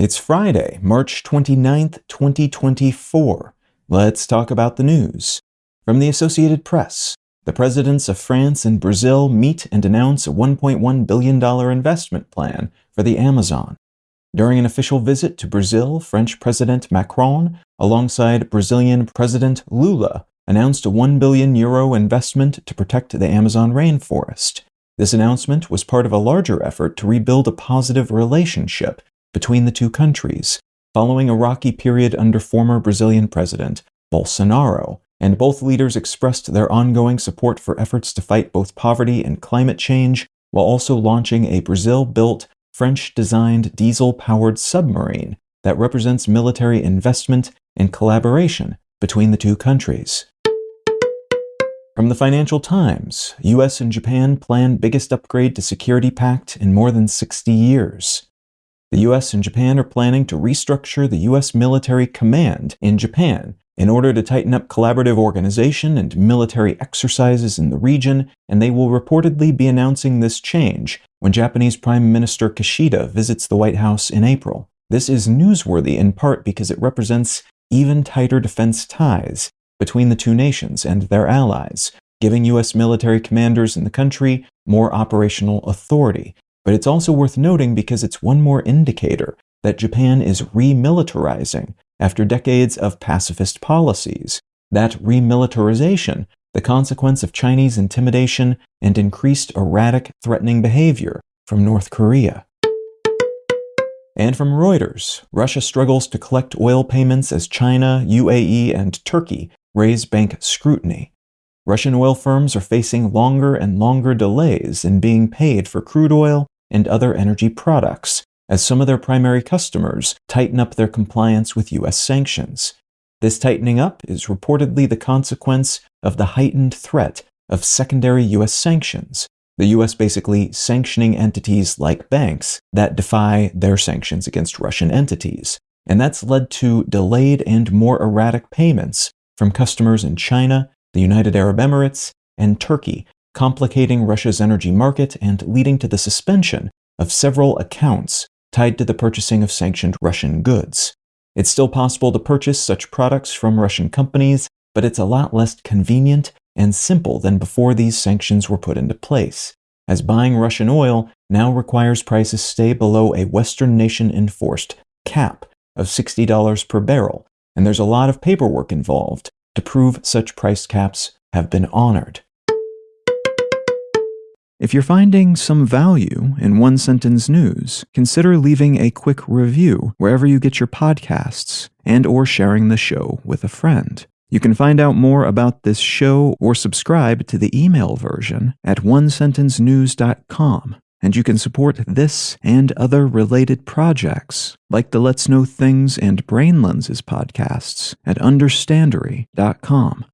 It's Friday, March 29th, 2024. Let's talk about the news. From the Associated Press, the presidents of France and Brazil meet and announce a $1.1 billion investment plan for the Amazon. During an official visit to Brazil, French President Macron, alongside Brazilian President Lula, announced a €1 billion investment to protect the Amazon rainforest. This announcement was part of a larger effort to rebuild a positive relationship between the two countries, following a rocky period under former Brazilian President Bolsonaro, and both leaders expressed their ongoing support for efforts to fight both poverty and climate change, while also launching a Brazil-built, French-designed diesel-powered submarine that represents military investment and collaboration between the two countries. From the Financial Times, US and Japan plan biggest upgrade to security pact in more than 60 years. The US and Japan are planning to restructure the US military command in Japan in order to tighten up collaborative organization and military exercises in the region, and they will reportedly be announcing this change when Japanese Prime Minister Kishida visits the White House in April. This is newsworthy in part because it represents even tighter defense ties between the two nations and their allies, giving US military commanders in the country more operational authority. But it's also worth noting because it's one more indicator that Japan is remilitarizing after decades of pacifist policies. That remilitarization, the consequence of Chinese intimidation and increased erratic, threatening behavior from North Korea. And from Reuters, Russia struggles to collect oil payments as China, UAE, and Turkey raise bank scrutiny. Russian oil firms are facing longer and longer delays in being paid for crude oil and other energy products, as some of their primary customers tighten up their compliance with U.S. sanctions. This tightening up is reportedly the consequence of the heightened threat of secondary U.S. sanctions, the U.S. basically sanctioning entities like banks that defy their sanctions against Russian entities. And that's led to delayed and more erratic payments from customers in China, the United Arab Emirates, and Turkey, complicating Russia's energy market and leading to the suspension of several accounts tied to the purchasing of sanctioned Russian goods. It's still possible to purchase such products from Russian companies, but it's a lot less convenient and simple than before these sanctions were put into place, as buying Russian oil now requires prices stay below a Western nation-enforced cap of $60 per barrel, and there's a lot of paperwork involved to prove such price caps have been honored. If you're finding some value in One Sentence News, consider leaving a quick review wherever you get your podcasts and/or sharing the show with a friend. You can find out more about this show or subscribe to the email version at onesentencenews.com, and you can support this and other related projects like the Let's Know Things and Brain Lenses podcasts at understandery.com.